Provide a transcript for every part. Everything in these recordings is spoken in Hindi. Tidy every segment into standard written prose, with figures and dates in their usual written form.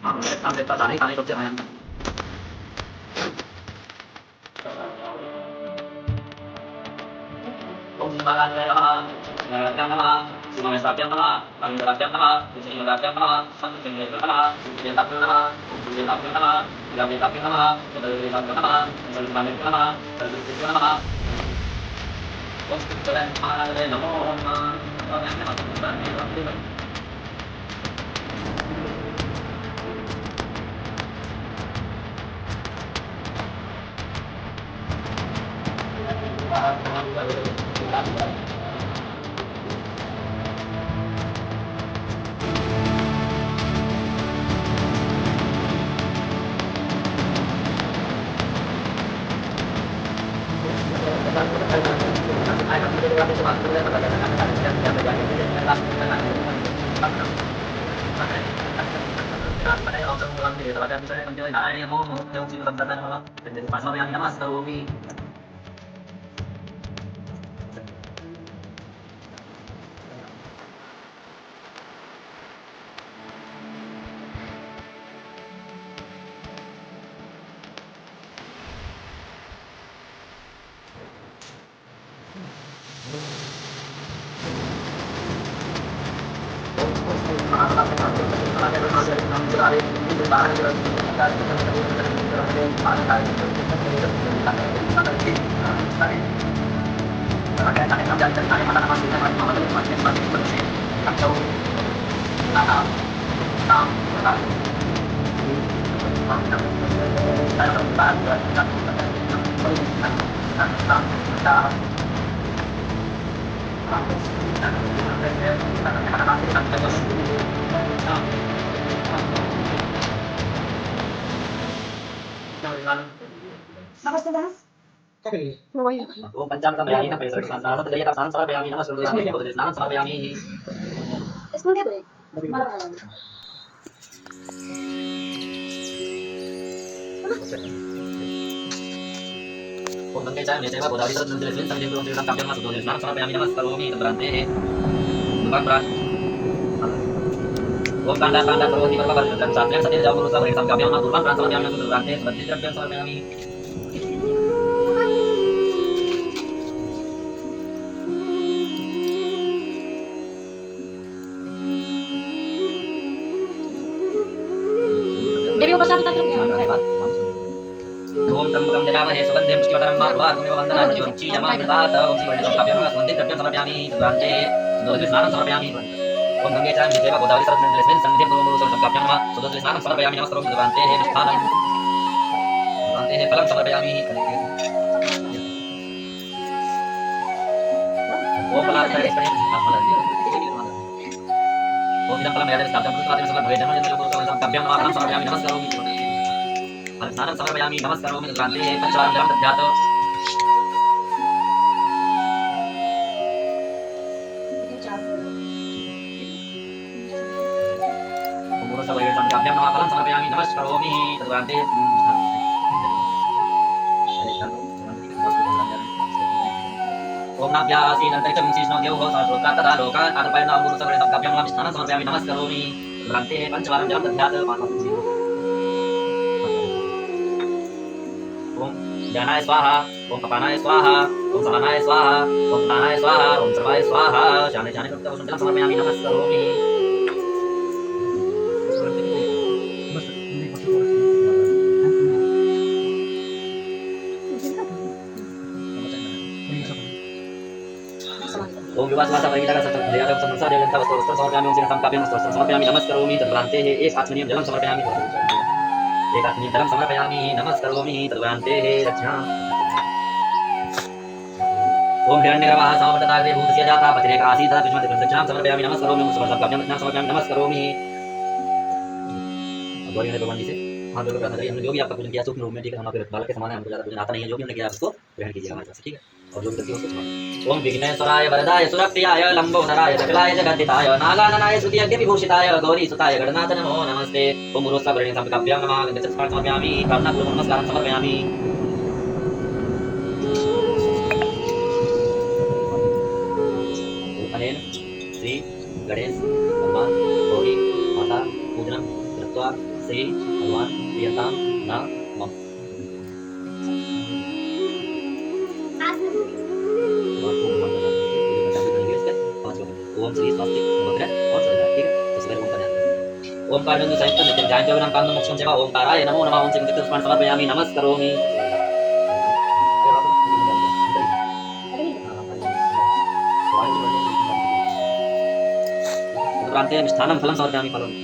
Update pa tayo, tayo object ayan. Kung bahan kayo nararamdaman nama, sumasabi ang nama, ang nararamdaman nama, kung sino nararamdaman nama, ang tingin ng nama, yung tapyo nama, yung tapyo nama, yung tapyo nama, yung tapyo nama, yung lumamit ko nama, yung tapyo ko nama. Kung gusto rin mahalin ako, ang nakatutunan nila ang diba. Talagang saya ang joy na mo yung sinutagdatan mo. Then pas mo yang namas sa uwi. Tapos na das? Mawaya. Oh, panjang sa bayani na pero sa sa tagaya ta sa bayani na mas luloy sa ko din sa bayani. Es mo gabi. Malalang. Kung nang kaya may tema ko dali sa television sa libro ng kampiyon mas luloy sa bayani na mas karumi berante. Bukan berat. Kung tanda-tanda terus di beberapa dan saatnya saya tidak berusaha beri kampiyon mas turban berat sama bayani itu berante seperti kampiyon sama bayani. Dewi mo sabi tatlong yan. Om Trambakam Jayamhe Sugandhim Pushtivarnam Marva Gumeva Vandana Jyoti Yamamritata Om Sivaridam Kavyam Sundin Kavyam Samapyami Durante Sudodhi Snanam Samapyami Om Gange Chan Vijayava Godavari Saraswati Lesmin Sandhim Guru Saraswati Kavyam Nama Sudodhi Snanam Samapyami Namaskaram Durante He Vishpanam Durante He Phalam Samapyami Om Palasa Experience Om Idam Palam Yadam Sabdam Putratim Salat Bhagay Janam Janam Guru Saraswati Kavyam Nama Phalam Samapyami Namaskaram Phalam Samapyami Namaskaram Durante He Panchalam Jalam Tadjata Sa bagay sa kabyang mga kalang sa kapayami namas karomi tadurante Om nabya sinantay kami sisno gyaw ho sa sukat tadalo kan at payo na amuro sa bagay sa kabyang mga misnanan sa kapayami namas karomi tadurante panchawaram jalam tadjata pangasin Om jana swaha Om kapana swaha Om samana swaha Om tana swaha Om sarva swaha jane jane kurta usum jalam sa kapayami namas karomi Om viwas masa bagi kita satu dia akan semasa dia tahu terus sama kami mesti sampai kami terus sama kami namas karomi terberante ek atmini dalam sama kami ek atmini dalam sama kami namas karomi terberante rachna Om hiranyagarbha sama pada bhut se jata patire ka asita bismat rachna sama kami namas karomi sama kami namas karomi Agauri ने भगवान जी से हाथ जोड़कर प्रार्थना करी हमने जो भी आपका पूजन किया सुख रूप में ठीक है हम आपके बालक के समान है हमको ज़्यादा पूजन आता नहीं है जो भी हमने किया उसको ग्रहण कीजिए हमारे पास ठीक है और जो भी करती है उसको सुनाओ ओम विघ्नेश्वराय वरदाय सुरप्रियाय लंबोदराय सकलाय जगद्दिताय नागाननाय स्तुतियज्ञ विभूषिताय गौरी सुताय गणनाथ नमो नमस्ते ओम गुरुस्ता वरेण्य संकल्प्यां नमः गच्छत् समर्पयामि प्रार्थना पूर्वक नमस्कारं समर्पयामि अनेन श्री गणेश भगवान गौरी माता पूजनम कृत्वा श्री भगवान प्रियताम नमः। ओम श्री स्वस्तिक नवग्रह और सदा, ठीक है। तो सुबह ओम का ध्यान रखें। ओमकार बिंदु संयुक्त नित्यं ध्यान जोगनं कांदं मोक्षं सेवा ओमकाराय नमो नमः। ओम श्री नित्यं स्मरण समर्पयामि नमस्करोमि। प्रान्ते मिष्ठान्नं फलं समर्पयामि फलम्।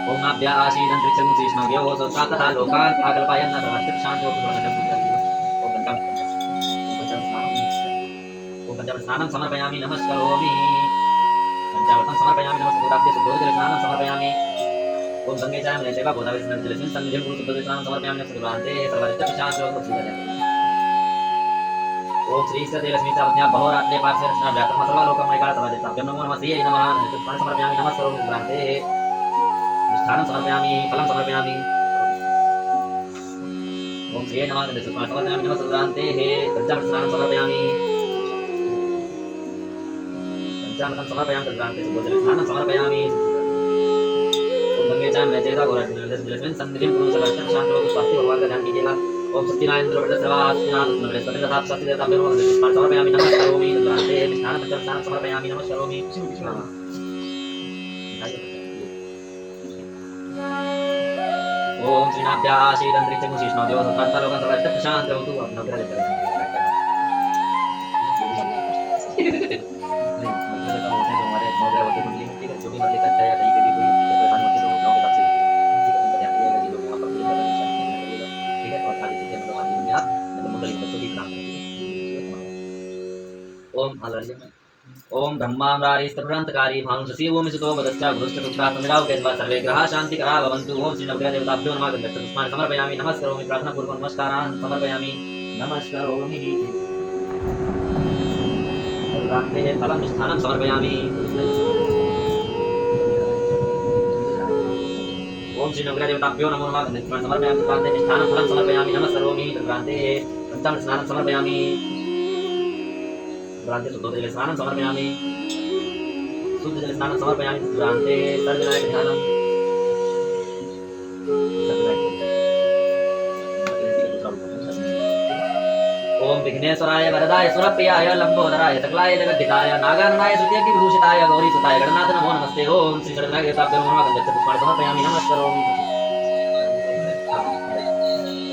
ओम नाभ्या आशीनं त्रिचं शीष्णव्यो सोत्रा तथा लोकान् आकल्पयन् सर्वस्य शान्तो भवनं। ओम पंचामृत समर्पयामि नमस्करोमि। पंचामृतं समर्पयामि नमस्कृताब्दे शुद्धोदके स्नानं समर्पयामि। ओम गंगे च यमुने चैव गोदावरी जलेस्मिन् सन्निधिं कुरु शुद्धोदके स्नानं समर्पयामि नमस्कृतान्ते सर्वरिष्टपिशाचो मुक्तिदे। ओम श्री सदेलक्ष्मी चावज्ञा बहुरात्रे पार्श्वे रचना व्याकरण सर्वलोकमयकाल समादिताभ्यं नमो नमः श्रीये नमः। नमस्कारं समर्पयामि नमस्करोमि शुक्रान्ते मिष्ठान्नं समर्पयामि फलं समर्पयामि। ओम श्रीये नमः। नमस्कारं समर्पयामि नमस्कृतान्ते पंचामृत स्नानं समर्पयामि। पंचामृतं समर्पयामि शुक्रान्ते शुद्धोदके स्नानं समर्पयामि। ओम गंगे च यमुने चैव गोदावरी जलेस्मिन् सन्निधिं कुरु सर्वरिष्टपिशाचो स्वास्थ्य भगवान का ध्यान कीजिएगा। ओम सत्यनारायण समर्पयामि नमस्करोमि शुक्रान्ते मिष्ठान्नं पंचामृतं समर्पयामि नमस्करोमि। ओम श्रीनाभ्या आशीनं त्रिचं शीष्णव्यो सोत्रा लोकान् सर्वरिष्टपिशाचो भवन्तु। ओम ब्रह्माम्रारीस्तभ्रांतकारी भानुषसी ओम सुतो वदश्च गुरुश्चतुक्रात्मविराव केशवा सर्वे ग्रहाः शान्तिकरा भवन्तु। ओम श्री नवग्रह देवताभ्यो नमः। गन्धपुष्पाणि समर्पयामि नमस्करोमि। प्रार्थनापूर्वकं नमस्कारान् समर्पयामि नमस्करोमि। प्रान्ते फलं मिष्ठान्नं समर्पयामि। ओम श्री नवग्रह देवताभ्यो नमो नमः। गन्धपुष्पाणि समर्पयामि। प्रान्ते मिष्ठान्नं फलं समर्पयामि नमस्करोमि। प्रान्ते पंचामृत स्नानं समर्पयामि। प्रान्ते शुद्धोदके स्नानं समर्पयामि। शुद्धजले स्नानं समर्पयामि। प्रान्ते सर्वविनायक ध्यानम्। ओम विघ्नेश्वराय वरदाय सुरप्रियाय लंबोदराय सकलाय जगद्धिताय नागाननाय तृतीय विभूषिताय गौरीसुताय गणनाथ नमो नमस्ते। ओम श्री षड्विनायक देवताभ्यो नमः। गन्धपुष्पाणि समर्पयामि नमस्करोमि।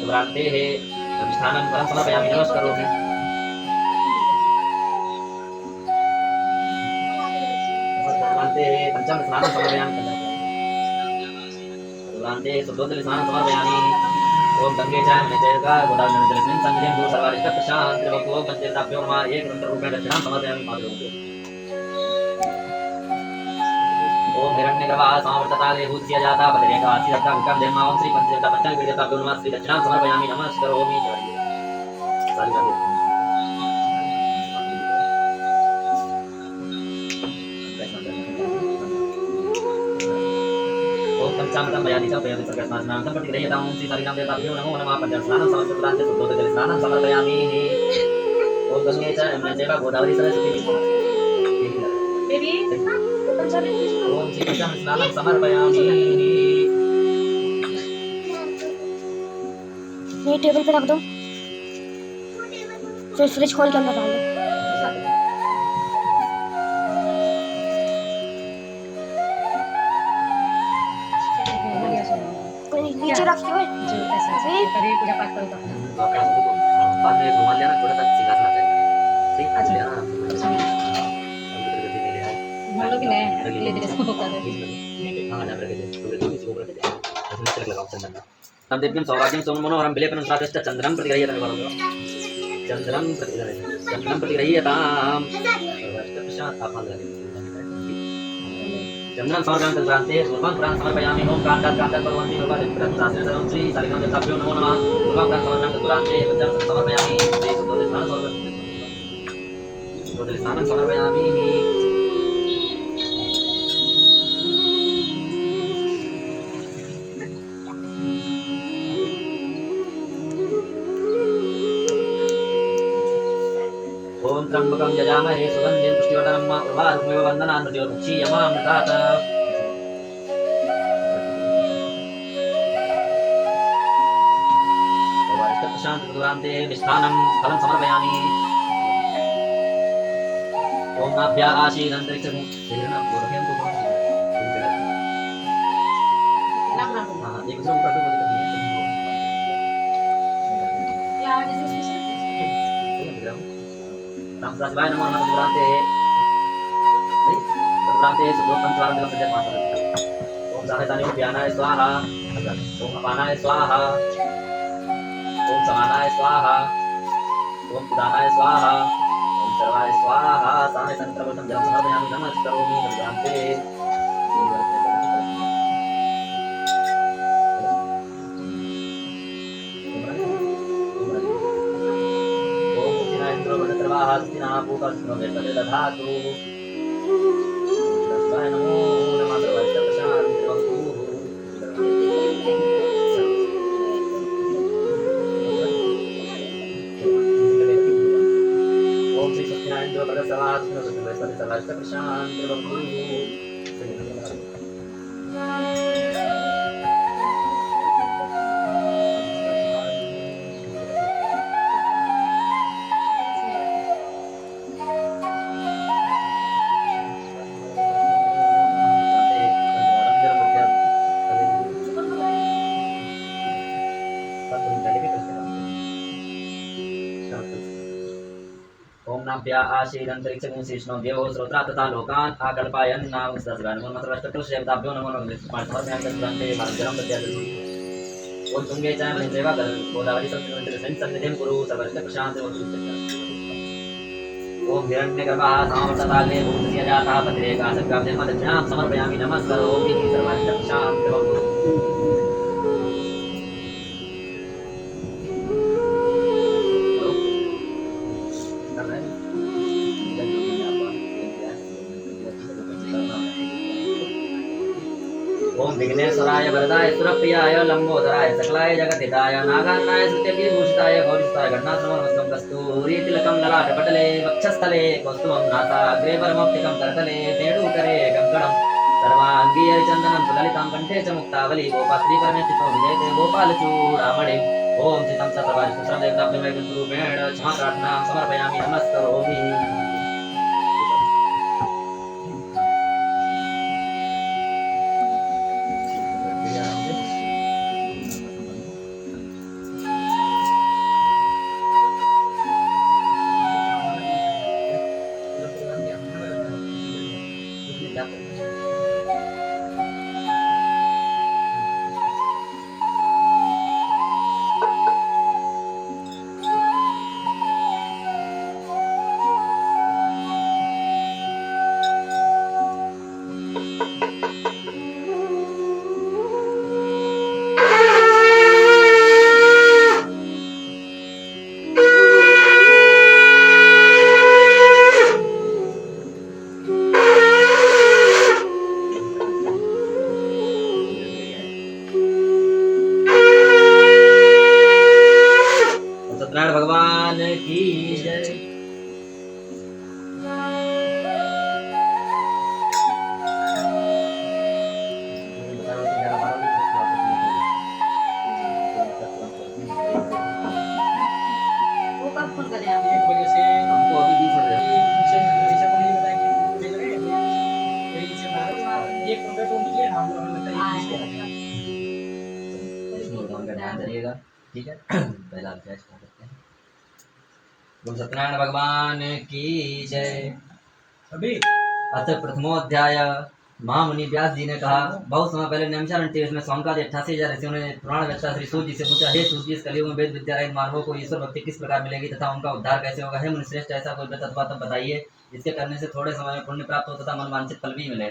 प्रान्ते मिष्ठान्नं फलं समर्पयामि नमस्करोमि। पंचामृत स्नानं समर्पयामि। प्रान्ते शुद्धोदके स्नानं समर्पयामि। ओम गंगे च यमुने चैव गोदावरी जलेस्मिन् सन्निधिं कुरु सर्वरिष्टपिशाचो भवन्तु। ओम पंचदेवताभ्यो नमः। एकरूपेण दक्षिणां समर्पयामि पादयोः। ओम हिरण्यगर्भाः समावर्तकाले भूतस्य जाता बलिरेखासि दत्ता विक्रम देवा। ओम श्री पंचदेवता पंचाङ्गदेवताभ्यो नमः। श्री दक्षिणां समर्पयामि नमस्करोमि। पंचामृतं मयादि च प्रयाति सर्गस्नानं सम्पत्तिरहितां श्री सारीनां देवताभ्यो नमो नमः। पंचामृतं समर्पयामि। शुद्धोदके स्नानं समर्पयामि। ओम गंगे च यमुने चैव गोदावरी सरस्वती। ओम श्री पंचामृत स्नानं समर्पयामि। ये टेबल पे रख दो, फिर फ्रिज खोल के अंदर डाल दो। नीचे रख दो। पूजा पाठ करो। बाद में घुमा लेना थोड़ा सा सिंहासन आ जाएगा। ठीक है हम लोग ने धीरे धीरे सब होता है। हां ना रख दे पूरे दो इसको रख दे उसमें चल लगाओ चंदन तब दिव्यम सौभाग्यम सोम मनोहरम विलेपनं स्वादिष्ट चंद्रम प्रतिगृह्यतां चंद्रम प्रतिगृह्यतां सर्वष्टपिशाच आपल चंद्रं समर्पयामि। तद्रान्ते पूर्वं पुराणं समर्पयामि। ओम कान्तात् पर्वन्ति भगवद्गीताशास्त्रे सर्वं श्री सारीनां देवताभ्यो नमो नमः। पूर्वं पुराणं समर्पयामि। तद्रान्ते पंचामृतं समर्पयामि। श्री शुद्धोदके स्नानं समर्पयामि। ओम त्र्यंबकं यजामहे सुगन्धिं पुष्टिवर्धनम् उर्वारुकमिव वन्दनान् मृत्योर्मुक्षीयमामृतात्। प्रशांत दुरांते मिष्ठानं फलं समर्पयामि। ओम नाभ्या आशीन अंतरिक्षं शरीरं पूर्वयं तो Lang lang. हां एक दूसरे को करते बोलते Yeah, this is special. Ram शिवाय नमो नमः दुरांते दुरांते सुदो पंचवार देव सजय माता। ओम साहेतानि व्यानाय स्वाहा। ओम अपानाय स्वाहा। ओम समानाय स्वाहा। ओम उदानाय स्वाहा। ओम सर्वाय स्वाहा। साने संतरवतम जलं समर्पयामि नमस्करोमि दुरांते। ओम मुक्तिनायन्द्रो वनत्रवाः स्थिना पूतस्नो वेतले दधातु। शिवाय नमो नमः सर्वस्य प्रशान्तिर्भवतु। ओम श्री सत्यनारायण प्रसवाः स्नो वेतले सर्वस्य प्रशान्तिर्भवतु। ओम नाभ्या आशीन अंतरिक्षं शीर्ष्णो देवो श्रोत्रा तथा लोकान् आकल्पायन् नाम सहस्रान् नमो नमः सर्वष्टकृष्यताभ्यो नमो नमः पार्थवर्म्यान्तर्गते मार्गजलं प्रत्यादि। ओम तुंगे च महे सेवा कर गोदावरी सन्निधिं कुरु सर्वस्य प्रशान्तिर्भवतु। ओम हिरण्यगर्भः सामर्थताले भूतस्य जातः पतिरेका सत्काव्यं दक्षिणां समर्पयामि नमस्करोमि सर्वस्य प्रशान्तिर्भवतु। ओम विघ्नेश्वराय वरदाय सुरप्रियाय लंबोदराय सकलाय जगद्धिताय नागान्नाय स्तुत्यविभूषिताय गौरीसुताय गणनाथनमस्तुं कस्तूरीतिलकं ललाटपटले वक्षस्थले कौस्तुभं नासाग्रे परमौक्तिकं करतले वेणुकरे कङ्कणं सर्वाङ्गी हरिचन्दनं सुललितां कण्ठे च मुक्तावली गोपाश्री परमेष्ठितो विजयते गोपालचूडामणि। ओम चितं सर्वारिष्टं देवताभ्यं रूपेण क्षमा प्रार्थनां समर्पयामि नमस्करोमि। सत्यनारायण भगवान की जय। वो कब फोन करें आप? एक बजे से हमको अभी 20 हो रहे हैं। ऐसा को नहीं बताया कि भेज रहे हैं यही से बाहर एक रुपये तो मिले हम लोग विष्णु भगवान का ध्यान करिएगा, ठीक है। पहला अध्याय स्टार्ट करते हैं। बोल सत्यनारायण भगवान की जय। अभी अथ प्रथमोध्याय। महामुनि व्यास जी ने कहा, बहुत समय पहले नैमिषारण्य तीर्थ में सौनकादि 88,000 ऋषियों ने पुराण वेत्ता श्री सूत जी से पूछा, हे सूत जी, इस कलयुग में वेद विद्या रहित मानवों को ईश्वर भक्ति किस प्रकार मिलेगी तथा उनका उद्धार कैसे होगा? हे मुनिश्रेष्ठ, ऐसा कोई व्रत अथवा तप बताइए जिसके करने से थोड़े समय में पुण्य प्राप्त हो तथा मनवांछित फल भी मिले।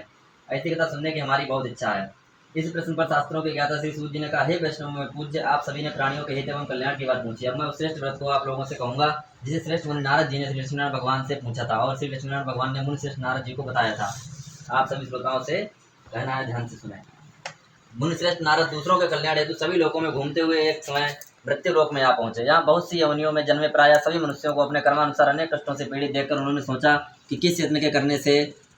ऐसी कथा सुनने की हमारी बहुत इच्छा है। इस प्रश्न पर शास्त्रों के ज्ञाता श्री सूत जी ने कहा, हे वैष्णव में पूज्य, आप सभी ने प्राणियों के हित एवं कल्याण की बात पूछी। अब मैं उस श्रेष्ठ व्रत को आप लोगों से कहूंगा जिसे श्रेष्ठ मुनि नारद जी ने श्री लक्ष्मीनारायण भगवान से पूछा था और श्री लक्ष्मीनारायण भगवान ने मुनि श्रेष्ठ नारद जी को बताया था। आप सभी श्रोताओं से कहना है, ध्यान से सुने। मुनि श्रेष्ठ नारद दूसरों के कल्याण हेतु सभी लोकों में घूमते हुए एक समय मृत्यु लोक में आ पहुंचे। यहाँ बहुत सी यवनियों में जन्मे प्राय सभी मनुष्यों को अपने कर्मानुसार अनेक कष्टों से पीड़ित देखकर उन्होंने सोचा कि किस यत्न के करने से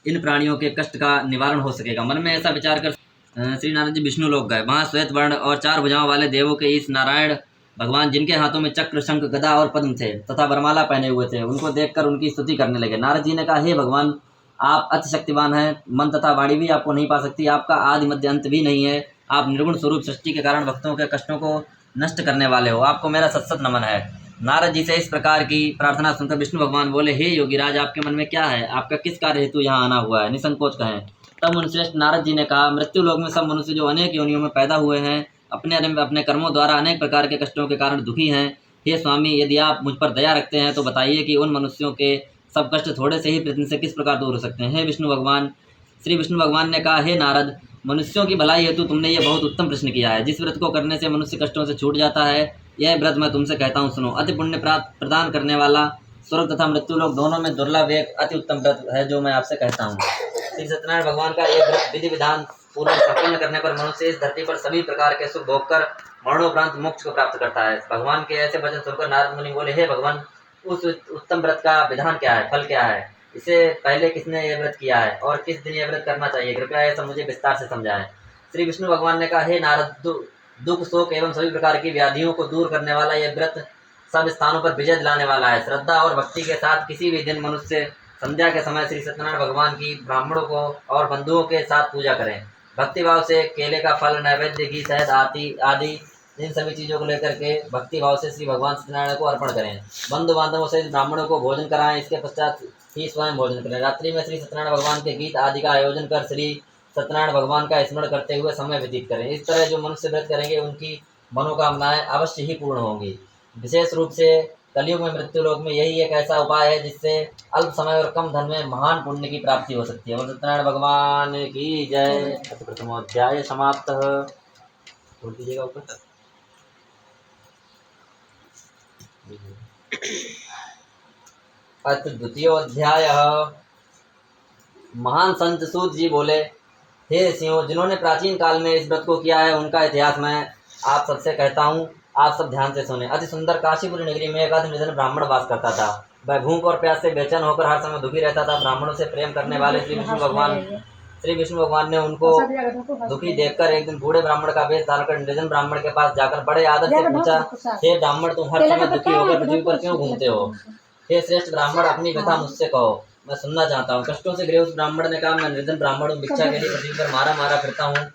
इन प्राणियों के कष्ट का निवारण हो सकेगा। मन में ऐसा विचार कर श्री नारद जी विष्णु लोक गए। वहाँ श्वेत वर्ण और 4 भुजाओं वाले देवों के ईश नारायण भगवान जिनके हाथों में चक्र, शंख, गदा और पद्म थे तथा वरमाला पहने हुए थे, उनको देखकर उनकी स्तुति करने लगे। नारद जी ने कहा, हे भगवान, आप अति शक्तिवान हैं, मन तथा वाणी भी आपको नहीं पा सकती, आपका आदि मध्य अंत भी नहीं है, आप निर्गुण स्वरूप सृष्टि के कारण भक्तों के कष्टों को नष्ट करने वाले हो, आपको मेरा सत सत नमन है। नारद जी से इस प्रकार की प्रार्थना सुनकर विष्णु भगवान बोले, हे योगीराज, आपके मन में क्या है? आपका किस कार्य हेतु यहाँ आना हुआ है? निसंकोच कहें। तब मुनिश्रेष्ठ नारद जी ने कहा, मृत्यु लोक में सब मनुष्य जो अनेक योनियों में पैदा हुए हैं, अपने कर्मों द्वारा अनेक प्रकार के कष्टों के कारण दुखी हैं। हे स्वामी, यदि आप मुझ पर दया रखते हैं तो बताइए कि उन मनुष्यों के सब कष्ट थोड़े से ही प्रयत्न से किस प्रकार दूर हो सकते हैं। हे विष्णु भगवान। श्री विष्णु भगवान ने कहा, हे नारद, मनुष्यों की भलाई हेतु तुमने ये बहुत उत्तम प्रश्न किया है। जिस व्रत को करने से मनुष्य कष्टों से छूट जाता है, यह व्रत मैं तुमसे कहता हूँ, सुनो। अति पुण्य प्रदान करने वाला, स्वर्ग तथा मृत्यु लोक दोनों में दुर्लभ एक अति उत्तम व्रत है जो मैं आपसे कहता हूँ। श्री सत्यनारायण भगवान का यह व्रत विधि विधान पूर्वक संपन्न करने पर मनुष्य इस धरती पर सभी प्रकार के सुख भोग कर मरणोपरांत मोक्ष को प्राप्त करता है। भगवान के ऐसे वचन सुनकर नारद मुनि बोले, हे भगवान, उस उत्तम व्रत का विधान क्या है, फल क्या है? इसे पहले किसने यह व्रत किया है और किस दिन यह व्रत करना चाहिए? कृपया यह सब मुझे विस्तार से समझाएं। श्री विष्णु भगवान ने कहा, हे नारद, दुख, शोक एवं सभी प्रकार की व्याधियों को दूर करने वाला यह व्रत सब स्थानों पर विजय दिलाने वाला है। श्रद्धा और भक्ति के साथ किसी भी दिन मनुष्य संध्या के समय श्री सत्यनारायण भगवान की ब्राह्मणों को और बंधुओं के साथ पूजा करें। भक्तिभाव से केले का फल, नैवेद्य, घी, शहद आदि इन सभी चीज़ों को लेकर के भक्ति भाव से श्री भगवान सत्यनारायण को अर्पण करें। बंधु बांधवों से ब्राह्मणों को भोजन कराएं, इसके पश्चात ही स्वयं भोजन करें। रात्रि में श्री सत्यनारायण भगवान के गीत आदि का आयोजन कर श्री सत्यनारायण भगवान का स्मरण करते हुए समय व्यतीत करें। इस तरह जो मनुष्य व्रत करेंगे उनकी मनोकामनाएं अवश्य ही पूर्ण होंगी। विशेष रूप से कलयुग में मृत्यु लोक में यही एक ऐसा उपाय है जिससे अल्प समय और कम धन में महान पुण्य की प्राप्ति हो सकती है। और सत्यनारायण भगवान की जय। प्रथमोध्याय समाप्त। बोल दीजिएगा ऊपर। अथ द्वितीयोध्याय। महान संत सूत जी बोले, हे ऋषियों, जिन्होंने प्राचीन काल में इस व्रत को किया है उनका इतिहास मैं आप सबसे कहता हूँ, आप सब ध्यान से सुने। अति सुंदर काशीपुरी नगरी में एक अति निर्धन ब्राह्मण वास करता था। वह भूख और प्यास से बेचैन होकर हर समय दुखी रहता था। ब्राह्मणों से प्रेम करने वाले श्री विष्णु भगवान ने उनको दुखी देखकर एक दिन बूढ़े ब्राह्मण का वेश धारण कर निर्धन ब्राह्मण के पास जाकर बड़े आदर से पूछा, हे ब्राह्मण, तुम हर समय दुखी होकर पृथ्वी पर क्यों घूमते हो? हे श्रेष्ठ ब्राह्मण, अपनी व्यथा मुझसे कहो, मैं सुनना चाहता हूँ। कष्टों से घिरे उस ब्राह्मण ने कहा, मैं निर्धन ब्राह्मण हूँ, भिक्षा के लिए पृथ्वी पर मारा फिरता हूँ।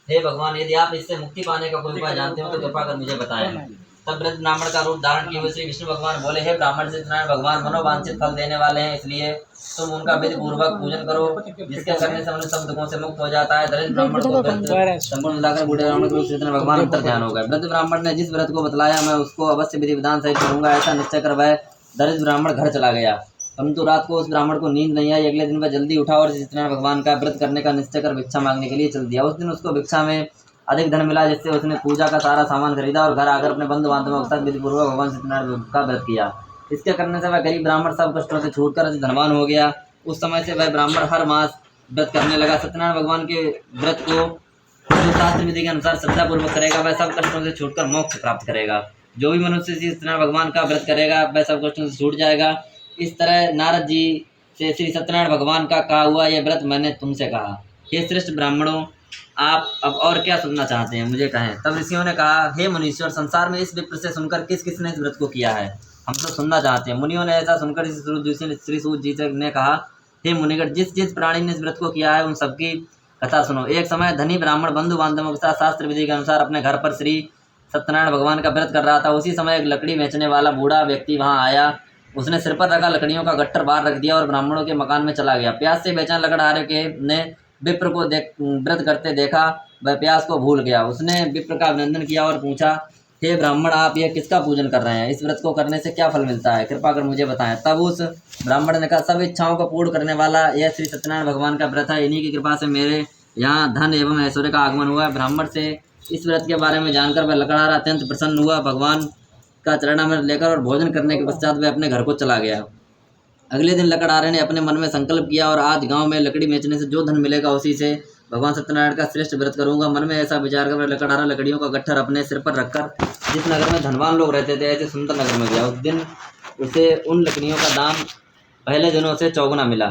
हे भगवान, यदि आप इससे मुक्ति पाने का कोई उपाय जानते हो तो कृपा कर मुझे बताएं। तब वृद्ध ब्राह्मण का रूप धारण किए हुए श्री विष्णु भगवान बोले, हे ब्राह्मण, सत्यनारायण भगवान मनोवांछित फल देने वाले हैं, इसलिए तुम उनका विधि पूर्वक पूजन करो, जिसके करने से मनुष्य सब दुखों से मुक्त हो जाता है। दरिद्र ब्राह्मण को संपूर्ण मिलाकर बूढ़े ब्राह्मण के रूप से सत्यनारायण भगवान अंतर ध्यान हो गए। वृद्ध ब्राह्मण ने जिस व्रत को बतलाया, मैं उसको अवश्य विधि विधान सहित करूंगा, ऐसा निश्चय कर वह दरिद्र ब्राह्मण घर चला गया। परंतु रात को उस ब्राह्मण को नींद नहीं आई। अगले दिन वह जल्दी उठा और सत्यनारायण भगवान का व्रत करने का निश्चय कर भिक्षा मांगने के लिए चल दिया। उस दिन उसको भिक्षा में अधिक धन मिला, जिससे उसने पूजा का सारा सामान खरीदा और घर आकर अपने बंधु बांधवों के साथ विधिपूर्वक भगवान सत्यनारायण का व्रत किया। इसके करने से वह गरीब ब्राह्मण सब कष्टों से छूटकर अति धनवान हो गया। उस समय से वह ब्राह्मण हर मास व्रत करने लगा। सत्यनारायण भगवान के व्रत को जो शास्त्र विधि के अनुसार श्रद्धापूर्वक करेगा, वह सब कष्टों से छूटकर मोक्ष प्राप्त करेगा। जो भी मनुष्य श्री सत्यनारायण भगवान का व्रत करेगा, वह सब कष्टों से छूट जाएगा। इस तरह नारद जी से श्री सत्यनारायण भगवान का कहा हुआ यह व्रत मैंने तुमसे कहा। हे श्रेष्ठ ब्राह्मणों, आप अब और क्या सुनना चाहते हैं, मुझे कहें। तब ऋषियों ने कहा, हे मुनीश्वर, संसार में इस विप्र से सुनकर किस किसने इस व्रत को किया है? हम तो सुनना चाहते हैं। मुनियों ने ऐसा सुनकर श्री सूत जी ने कहा, हे मुनिगण, जिस जिस प्राणी ने इस व्रत को किया है उन सबकी कथा सुनो। एक समय धनी ब्राह्मण बंधु बांधवों के साथ शास्त्र विधि के अनुसार अपने घर पर श्री सत्यनारायण भगवान का व्रत कर रहा था। उसी समय एक लकड़ी बेचने वाला बूढ़ा व्यक्ति वहां आया। उसने सिर पर रखा लकड़ियों का गट्ठर बाहर रख दिया और ब्राह्मणों के मकान में चला गया। प्यास से बेचैन लकड़हारे के ने विप्र को व्रत करते देखा। वह प्यास को भूल गया। उसने विप्र का अभिनंदन किया और पूछा, हे ब्राह्मण, आप यह किसका पूजन कर रहे हैं? इस व्रत को करने से क्या फल मिलता है? कृपा कर मुझे बताएं। तब उस ब्राह्मण ने कहा, सब इच्छाओं को पूर्ण करने वाला यह श्री सत्यनारायण भगवान का व्रत है। इन्हीं की कृपा से मेरे यहाँ धन एवं ऐश्वर्य का आगमन हुआ है। ब्राह्मण से इस व्रत के बारे में जानकर वह लकड़हारा अत्यंत प्रसन्न हुआ। भगवान का चरणामृत लेकर और भोजन करने के पश्चात वह अपने घर को चला गया। अगले दिन लकड़हारे ने अपने मन में संकल्प किया और आज गांव में लकड़ी बेचने से जो धन मिलेगा उसी से भगवान सत्यनारायण का श्रेष्ठ व्रत करूंगा। मन में ऐसा विचार कर लकड़हारा लकड़ियों का गट्ठर अपने सिर पर रखकर जिस नगर में धनवान लोग रहते थे ऐसे सुंदर नगर में गया। उस दिन उसे उन लकड़ियों का दाम पहले दिनों से चौगुना मिला।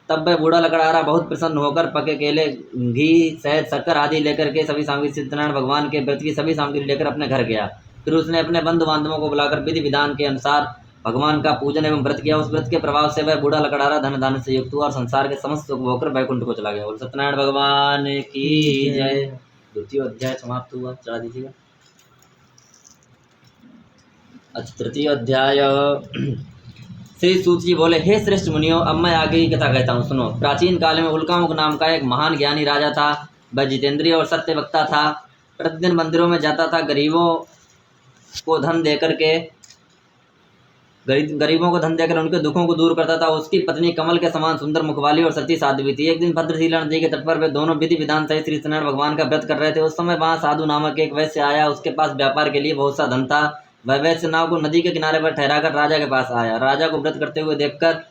तब वह बूढ़ा लकड़हारा बहुत प्रसन्न होकर पके केले, घी, शहद, शक्कर आदि लेकर के सभी सामग्री सत्यनारायण भगवान के व्रत की सभी सामग्री लेकर अपने घर गया। फिर उसने अपने बंधु बांधवों को बुलाकर विधि विधान के अनुसार भगवान का पूजन एवं व्रत किया। उस व्रत के प्रभाव से वह बूढ़ा लकड़ारा धन धान से युक्त हुआ और संसार के समस्त सुख भोगकर वैकुंठ को चला गया। बोल सत्यनारायण भगवान की जय। द्वितीय अध्याय समाप्त हुआ। चढ़ा दीजिएगा। अच्छा, तृतीय अध्याय। श्री सूत जी बोले, हे श्रेष्ठ मुनियों, अब मैं आगे की कथा कहता हूँ, सुनो। प्राचीन काल में उल्कामुख नाम का एक महान ज्ञानी राजा था। वह जितेंद्रिय और सत्य वक्ता था। प्रतिदिन मंदिरों में जाता था, गरीबों को धन देकर उनके दुखों को दूर करता था। उसकी पत्नी कमल के समान सुंदर मुखवाली और सती साध्वी थी। एक दिन भद्रशिला नदी के तट पर वे दोनों विधि विधान सहित श्री सत्यनारायण भगवान का व्रत कर रहे थे। उस समय वहां साधु नामक एक वैश्य आया। उसके पास व्यापार के लिए बहुत सा धन था। वह वैश्य नाव को नदी के किनारे पर ठहराकर राजा के पास आया। राजा को व्रत करते हुए देखकर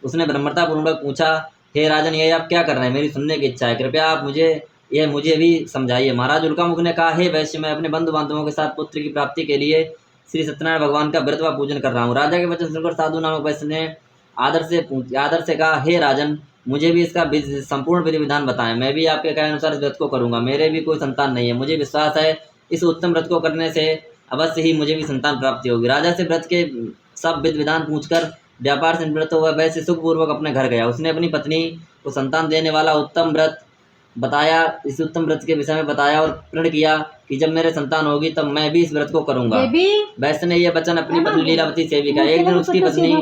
उसने ब्रह्मतापूर्वक पूछा, हे राजन, ये आप क्या कर रहे हैं? मेरी सुनने की इच्छा है, कृपया आप मुझे भी समझाइए। महाराज उल्कामुख ने कहा, हे वैश्य, मैं अपने बंधु बांधवों के साथ पुत्र की प्राप्ति के लिए श्री सत्यनारायण भगवान का व्रत व पूजन कर रहा हूँ। राजा के वचन सुनकर साधु नामक वैश्य ने आदर से कहा, हे राजन, मुझे भी इसका संपूर्ण विधि विधान बताएं। मैं भी आपके कहे अनुसार इस व्रत को करूंगा। मेरे भी कोई संतान नहीं है। मुझे विश्वास है इस उत्तम व्रत को करने से अवश्य ही मुझे भी संतान प्राप्ति होगी। राजा से व्रत के सब विधि विधान पूछकर व्यापार से निवृत्त हुआ वैश्य सुखपूर्वक अपने घर गया। उसने अपनी पत्नी को संतान देने वाला उत्तम व्रत बताया। इस उत्तम व्रत के विषय में बताया और प्रण किया कि जब मेरे संतान होगी तब मैं भी इस व्रत को करूंगा। वैश्य ने यह वचन अपनी पत्नी लीलावती से भी कहा। एक दिन उसकी पत्नी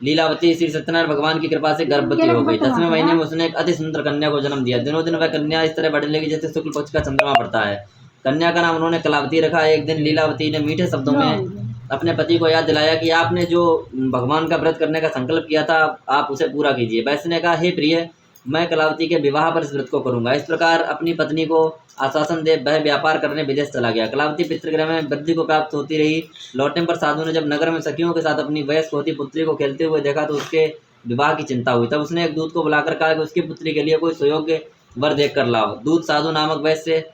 लीलावती श्री सत्यनारायण भगवान की कृपा से गर्भवती हो गई। 10वें महीने में उसने एक अति सुंदर कन्या को जन्म दिया। दिनों दिन वह कन्या इस तरह बढ़ने लगी जैसे शुक्ल पक्ष का चंद्रमा बढ़ता है। कन्या का नाम उन्होंने कलावती रखा। एक दिन लीलावती ने मीठे शब्दों में अपने पति को याद दिलाया कि आपने जो भगवान का व्रत करने का संकल्प किया था, आप उसे पूरा कीजिए। वैश्य ने कहा, हे प्रिय, मैं कलावती के विवाह पर इस व्रत को करूंगा। इस प्रकार अपनी पत्नी को आश्वासन दे वह व्यापार करने विदेश चला गया। कलावती पितृगृह में वृद्धि को प्राप्त होती रही। लौटने पर साधु ने जब नगर में सखियों के साथ अपनी वयस्क होती पुत्री को खेलते हुए देखा तो उसके विवाह की चिंता हुई। तब उसने एक दूत को बुलाकर कहा कि उसकी पुत्री के लिए कोई सुयोग्य वर देख कर लाओ। दूत साधु नामक वैश्य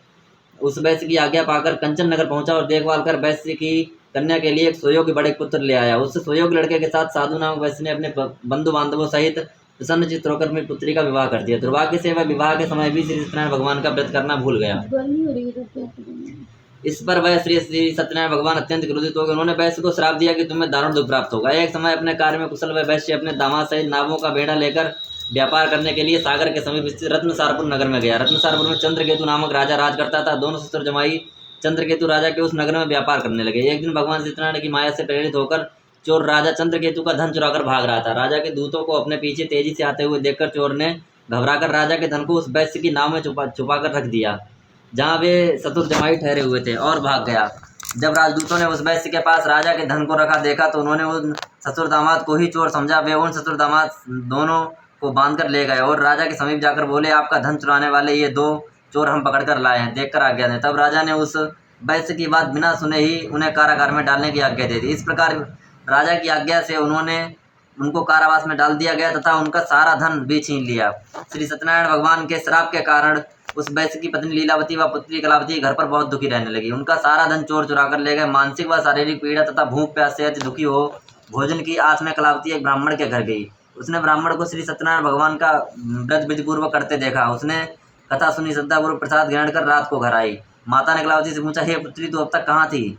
उस वैश्य की आज्ञा पाकर कंचन नगर पहुंचा और देखभाल कर वैश्य की कन्या के लिए एक सुयोग्य बड़े पुत्र ले आया। उस सुयोग्य लड़के के साथ साधु नामक वैश्य ने अपने बंधु बांधवों सहित प्रसन्न चित्त होकर अपनी पुत्री का विवाह कर दिया। दुर्भाग्य से वह विवाह के समय भी श्री सत्यनारायण भगवान का व्रत करना भूल गया। इस पर वह श्री सत्यनारायण भगवान अत्यंत क्रोधित हो गए। उन्होंने वैश्य को श्राप दिया कि तुम्हें दारुण दुख प्राप्त होगा। एक समय अपने कार्य में कुशल वह वैश्य अपने दामाद सहित नावों का बेड़ा लेकर व्यापार करने के लिए सागर के समीप स्थित रत्नसारपुर नगर में गया। रत्नसारपुर में चंद्रकेतु नामक राजा राज करता था। दोनों ससुर जमाई चंद्रकेतु राजा के उस नगर में व्यापार करने लगे। एक दिन भगवान सत्यनारायण की माया से प्रेरित होकर चोर राजा चंद्रकेतु का धन चुराकर भाग रहा था। राजा के दूतों को अपने पीछे तेजी से आते हुए देखकर चोर ने घबराकर राजा के धन को उस वैश्य की नाव में छुपा कर रख दिया जहाँ वे ससुर जमाई ठहरे हुए थे और भाग गया। जब राजदूतों ने उस वैश्य के पास राजा के धन को रखा देखा तो उन्होंने उन ससुर दामाद को ही चोर समझा। वे उन ससुर दामाद दोनों को बांध कर ले गए और राजा के समीप जाकर बोले, आपका धन चुराने वाले ये दो चोर हम पकड़ कर लाए हैं, देखकर आज्ञा दें। तब राजा ने उस वैश्य की बात बिना सुने ही उन्हें कारागार में डालने की आज्ञा दे दी। इस प्रकार राजा की आज्ञा से उनको कारावास में डाल दिया गया तथा उनका सारा धन भी छीन लिया। श्री सत्यनारायण भगवान के श्राप के कारण उस वैश्य की पत्नी लीलावती व पुत्री कलावती घर पर बहुत दुखी रहने लगी। उनका सारा धन चोर चुरा कर ले गए। मानसिक व शारीरिक पीड़ा तथा भूख प्यास से अति दुखी हो भोजन की आस में कलावती एक ब्राह्मण के घर गई। उसने ब्राह्मण को श्री सत्यनारायण भगवान का व्रत विधिपूर्वक करते देखा। उसने कथा सुनी, श्रद्धापूर्वक प्रसाद ग्रहण कर रात को घर आई। माता ने कलावती से पूछा, हे पुत्री, तू अब तक कहाँ थी?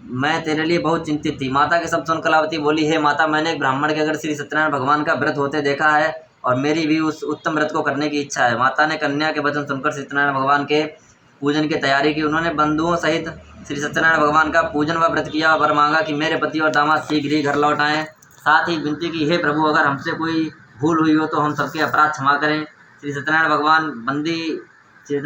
मैं तेरे लिए बहुत चिंतित थी। माता के शब्द सुन कलावती बोली, हे माता, मैंने एक ब्राह्मण के घर श्री सत्यनारायण भगवान का व्रत होते देखा है और मेरी भी उस उत्तम व्रत को करने की इच्छा है। माता ने कन्या के वचन सुनकर सत्यनारायण भगवान के पूजन की तैयारी की। उन्होंने बंधुओं सहित श्री सत्यनारायण भगवान का पूजन व व्रत किया। वर मांगा कि मेरे पति और दामाद शीघ्र ही घर लौट आएँ। साथ ही विनती की, हे प्रभु, अगर हमसे कोई भूल हुई हो तो हम सबके अपराध क्षमा करें। श्री सत्यनारायण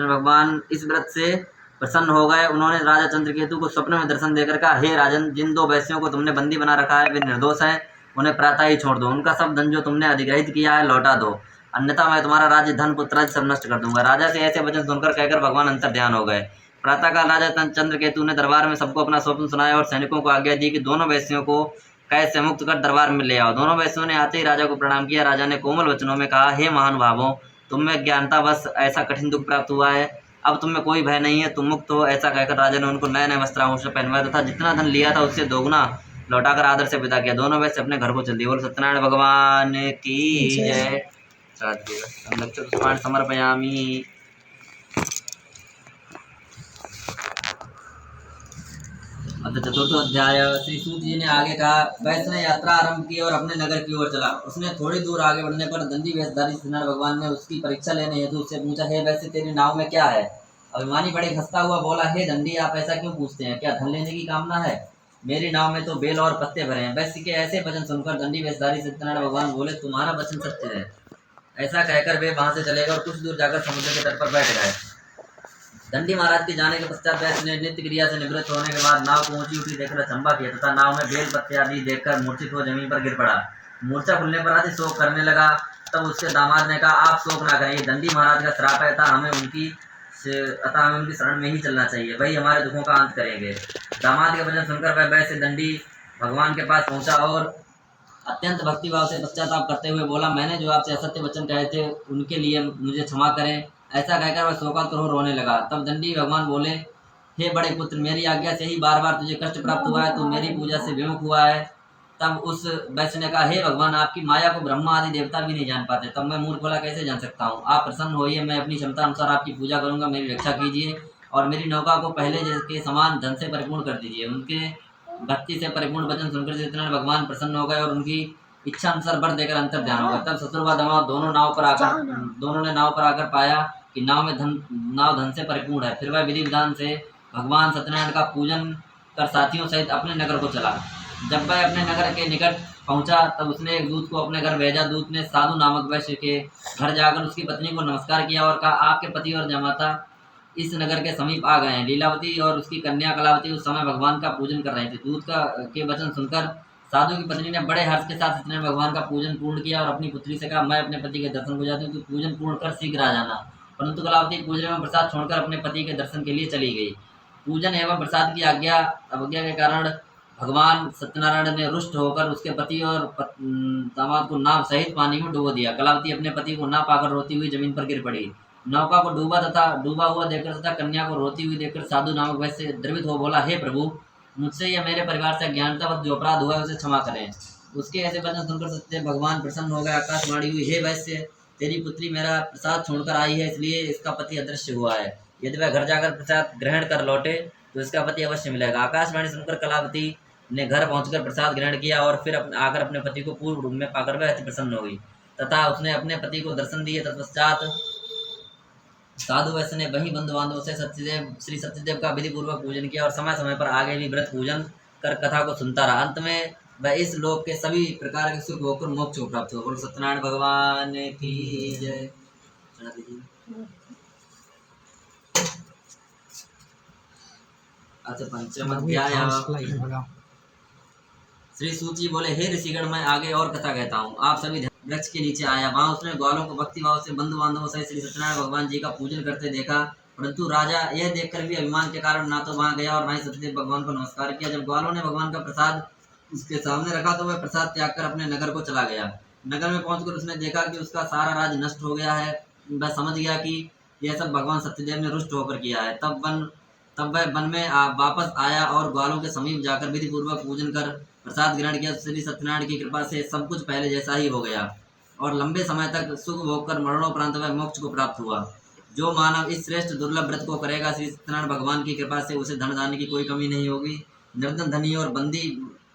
भगवान इस व्रत से प्रसन्न हो गए। उन्होंने राजा चंद्रकेतु को स्वप्न में दर्शन देकर कहा, हे राजन, जिन दो वैश्यों को तुमने बंदी बना रखा है वे निर्दोष हैं, उन्हें प्रातः ही छोड़ दो। उनका सब धन जो तुमने अधिग्रहित किया है लौटा दो, अन्यथा मैं तुम्हारा राज्य, धन, पुत्रादि सब नष्ट कर दूंगा। राजा से ऐसे वचन सुनकर कहकर भगवान अंतर ध्यान हो गए। प्रातःकाल राजा चंद्रकेतु ने दरबार में सबको अपना स्वप्न सुनाया और सैनिकों को आज्ञा दी कि दोनों वैश्यों को कैद से मुक्त कर दरबार में ले आओ। दोनों वैश्यों ने आते ही राजा को प्रणाम किया। राजा ने कोमल वचनों में कहा, हे महानुभावों, तुम्हें ज्ञानतावश ऐसा कठिन दुख प्राप्त हुआ है, अब तुम्हें कोई भय नहीं है, तुम मुक्त हो। ऐसा कहकर राजा ने उनको नए नए वस्त्राभूषण पहनवाया तथा जितना धन लिया था उससे दोगुना लौटाकर आदर से विदा किया। दोनों वैश्य अपने घर को चल दिए। बोल सत्यनारायण भगवान की जय। अतः चतुर्थ अध्याय। श्री सूत जी ने आगे कहा, वैश्य ने यात्रा आरंभ की और अपने नगर की ओर चला। उसने थोड़ी दूर आगे बढ़ने पर दंडी वेशधारी सत्यनारायण भगवान ने उसकी परीक्षा लेने हेतु उससे पूछा, हे वैश्य, तेरी नाव में क्या है? अभिमानी बड़े हंसता हुआ बोला, हे दंडी, आप ऐसा क्यों पूछते हैं? क्या धन लेने की कामना है? मेरी नाव में तो बेल और पत्ते भरे हैं। वैश्य के ऐसे वचन सुनकर दंडी वेशधारी सत्यनारायण भगवान बोले, तुम्हारा वचन सत्य है। ऐसा कहकर वे वहां से चले गए और कुछ दूर जाकर समुद्र के तट पर बैठ गए। दंडी महाराज के जाने के पश्चात वैश्य ने नित्य क्रिया से निवृत्त होने के बाद नाव को ऊंची उठी देखकर अचंबा किया तथा नाव में बेल पत्ते आदि देखकर मूर्छित हो जमीन पर गिर पड़ा। मूर्छा खुलने पर अति शोक करने लगा। तब उसके दामाद ने कहा, आप शोक ना करें, ये दंडी महाराज का श्राप है, अतः हमें उनकी शरण में ही चलना चाहिए, वही हमारे दुखों का अंत करेंगे। दामाद के वचन सुनकर वह वैश्य दंडी भगवान के पास पहुंचा और अत्यंत भक्तिभाव से पश्चाताप करते हुए बोला, मैंने जो आपसे असत्य वचन कहे थे उनके लिए मुझे क्षमा करें। ऐसा कहकर वह शोकातुर रोने लगा। तब दंडी भगवान बोले, हे बड़े पुत्र, मेरी आज्ञा से ही बार बार तुझे कष्ट प्राप्त हुआ है, तू मेरी पूजा से विमुख हुआ है। तब उस वैश्य ने कहा, हे भगवान, आपकी माया को ब्रह्मा आदि देवता भी नहीं जान पाते, तब मैं मूर्ख भला कैसे जान सकता हूँ? आप प्रसन्न होइए, मैं अपनी क्षमता अनुसार आपकी पूजा करूंगा, मेरी रक्षा कीजिए और मेरी नौका को पहले के समान धन से परिपूर्ण कर दीजिए। उनके भक्ति से परिपूर्ण वचन सुनकर सत्यनारायण भगवान प्रसन्न हो गए और उनकी इच्छा अनुसार वर देकर अंतर ध्यान हो गया। तब ससुर व दामाद दोनों ने नाव पर आकर पाया कि नाव धन से परिपूर्ण है। फिर वह विधि विधान से भगवान सत्यनारायण का पूजन कर साथियों सहित अपने नगर को चला। जब वह अपने नगर के निकट पहुंचा तब उसने एक दूत को अपने घर भेजा। दूत ने साधु नामक वैश्य के घर जाकर उसकी पत्नी को नमस्कार किया और कहा, आपके पति और जमाता इस नगर के समीप आ गए हैं। लीलावती और उसकी कन्या कलावती उस समय भगवान का पूजन कर रही थी। दूत के वचन सुनकर साधु की पत्नी ने बड़े हर्ष के साथ सत्यनारायण भगवान का पूजन पूर्ण किया और अपनी पुत्री से कहा, मैं अपने पति के दर्शन को जाती हूँ, तो पूजन पूर्ण कर शीघ्र आ जाना। परंतु कलावती पूजन एवं प्रसाद छोड़कर अपने पति के दर्शन के लिए चली गई। पूजन एवं प्रसाद की अवज्ञा के कारण भगवान सत्यनारायण ने रुष्ट होकर उसके पति और दामाद को नाव सहित पानी में डुबो दिया। कलावती अपने पति को ना पाकर रोती हुई जमीन पर गिर पड़ी। नौका को डूबा हुआ देखकर तथा कन्या को रोती हुई देखकर साधु नामक वैश्य द्रवित हो बोला, हे प्रभु, मुझसे या मेरे परिवार से अज्ञानतावश जो अपराध हुआ है उसे क्षमा करें। उसके ऐसे वचन सुनकर सत्य भगवान प्रसन्न हो गए। आकाशवाणी हुई, हे वैश्य, तेरी पुत्री मेरा प्रसाद छोड़कर आई है, इसलिए इसका पति अदृश्य हुआ है। यदि वह घर जाकर प्रसाद ग्रहण कर लौटे तो इसका पति अवश्य मिलेगा। आकाशवाणी सुनकर कलावती ने घर पहुंचकर प्रसाद ग्रहण किया और फिर आकर अपने पति को पूर्व रूप में पाकर वह अति प्रसन्न हो गई तथा उसने अपने पति को दर्शन दिए। तत्पश्चात साधु वैश्य ने वही बंधु बांधवों से श्री सत्यदेव का विधि पूर्वक पूजन किया और समय समय पर आगे भी व्रत पूजन कर कथा को सुनता रहा। अंत में वह इस लोक के सभी प्रकार के सुख होकर मोक्ष को प्राप्त हो। बोलो सत्यनारायण भगवान की जय। अच्छा, पंचम अध्याय। श्री सूत जी बोले, हे ऋषिगण, मैं आगे और कथा कहता हूँ। आप सभी वृक्ष के नीचे आया। वहां उसने ग्वालों को भक्ति भाव से बंधु बांधवों सहित श्री सत्यनारायण भगवान जी का पूजन करते देखा। परंतु राजा यह देखकर भी अभिमान के कारण ना तो वहां गया और ना ही सत्यदेव भगवान को नमस्कार किया। जब ग्वालों ने भगवान का प्रसाद उसके सामने रखा तो वह प्रसाद त्याग कर अपने नगर को चला गया। नगर में पहुंचकर उसने देखा कि उसका सारा राज्य नष्ट हो गया है। वह समझ गया कि यह सब भगवान सत्यदेव ने रुष्ट होकर किया है। तब वह वन में वापस आया और ग्वालों के समीप जाकर विधि पूर्वक पूजन कर प्रसाद ग्रहण किया। श्री सत्यनारायण की कृपा से सब कुछ पहले जैसा ही हो गया और लंबे समय तक सुख भोग कर मरणोपरांत वह मोक्ष को प्राप्त हुआ। जो मानव इस श्रेष्ठ दुर्लभ व्रत को करेगा, श्री सत्यनारायण भगवान की कृपा से उसे धन दान की कोई कमी नहीं होगी। निर्धन धनी और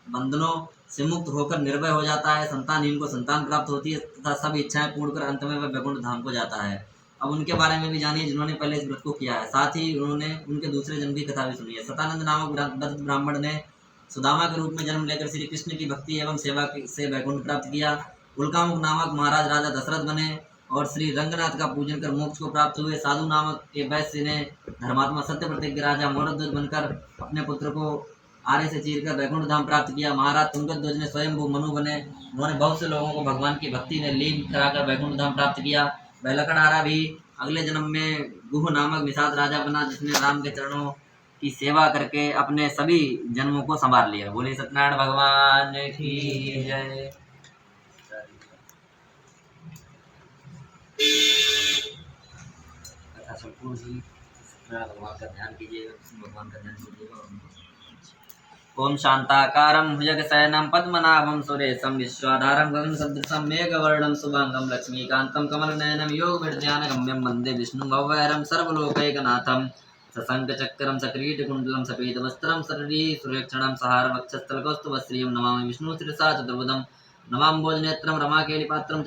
बंधनों से मुक्त होकर निर्भय हो जाता है। संतानहीन को संतान प्राप्त होती है तथा सब इच्छाएं पूर्ण कर अंत में वह वैकुंठ धाम को जाता है। अब उनके बारे में भी जानिए जिन्होंने पहले इस व्रत को किया है, साथ ही उन्होंने उनके दूसरे जन्म की कथा भी सुनी है। सतानंद नामक ब्राह्मण ने सुदामा के रूप में जन्म लेकर श्री कृष्ण की भक्ति एवं सेवा से वैकुंठ प्राप्त किया। उल्कामुख नामक महाराज राजा दशरथ बने और श्री रंगनाथ का पूजन कर मोक्ष को प्राप्त हुए। साधु नामक के वैश्य ने धर्मात्मा सत्य प्रतिज्ञ राजा मोरध्वज बनकर अपने पुत्र को आरे से चीरकर वैकुंठ धाम प्राप्त किया। महाराज तुंगध्वज ने स्वयंभू मनु बने। उन्होंने बहुत से लोगों को भगवान की भक्ति ने लीन कराकर वैकुंठ धाम प्राप्त किया। वह लकड़हारा भी अगले जन्म में गुह नामक निषाद राजा बना, जिसने राम के चरणों की सेवा करके अपने सभी जन्मों को संभाल लिया। बोले सत्यनारायण भगवान की जय। कथा संपूर्ण ही सत्यनारायण भगवान का ध्यान कीजिएगा, भगवान का ध्यान कीजिएगा। ओम शांताकारं भुजगशयनं पद्मनाभं सुरेशं विश्वाधारं गगनसदृशं मेघवर्णं शुभांगं लक्ष्मीकान्तं कमलनयनं योगविज्ञानगम्यं वन्दे विष्णुं भवभयहरं सर्वलोकैकनाथं। सशंखचक्रं सकिरीटकुण्डलं सफेदवस्त्रं सुरेक्षणं सहार वक्षस्थलकौस्तुभश्रियं नमामि विष्णुशिरसा चतुर्भुजं नमाम्भोजनेत्रं रमाकेलिपात्रं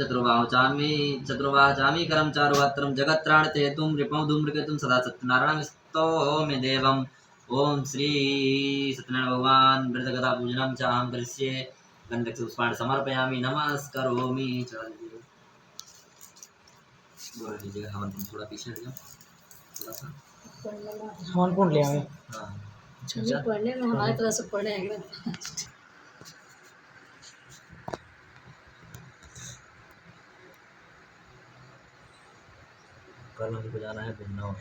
चतुर्वाहचामीकरं चारुहस्त्रं जगत्त्राणहेतुं रिपं धूम्रकेतुं सदा सत्यनारायणं स्तौमि देवम्। ओम श्री सत्यनारायण भगवान वृद्धगदा पूजनम च अहं करिष्ये गंधक पुष्पाणि समर्पयामि नमस्करोमि। चढ़ा दीजिए, बोल दीजिएगा। हवन तुम थोड़ा पीछे हट जाओ, थोड़ा सा। हवन कुंड ले आवे। हाँ ये पढ़ने में हमारी तरह से पढ़े हैं कल हमको जाना है बिजनौर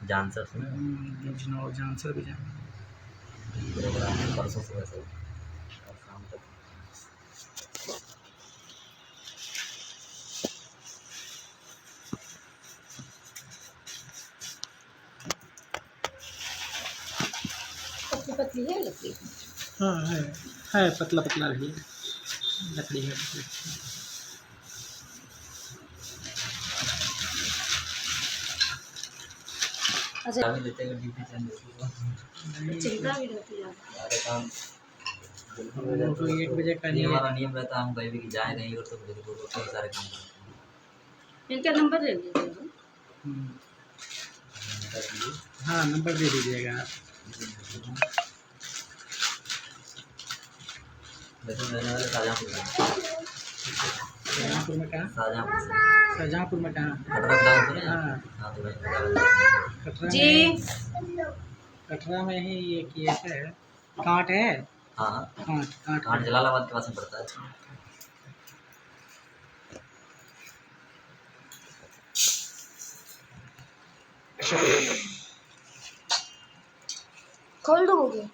जानसर से ना, बिजनौर जानसर भी जाना। प्रोग्राम है परसों सुबह से और शाम तक। पतली पतली है लकड़ी। हाँ है पतला पतला रही लकड़ी है। अच्छा अभी देते हुए ड्यूटी चल रही चिंता भी रहती है। सारे काम बिल्कुल हो जाते तो 1 बजे का हैं। ये नियम हमारा नियम रहता है, हम कहीं भी जाए नहीं और तो बिल्कुल कई सारे काम करते इनका नंबर ले लीजिए। हम्म, हैं। हाँ नंबर दे दीजिएगा। वैसे रहने वाले शाहजहाँपुर में। शाहजहाँपुर में कहाँ? शाहजहाँपुर से शाहजहाँपुर में कहाँ? कटरा गाँव सुने हैं? हाँ हाँ तो वहीं कटरा जी में, कटरा में ही एक ये है कांट है। हाँ हाँ कांट कांट कांट जलालाबाद के पास में पड़ता है। खोल दो, हो गया।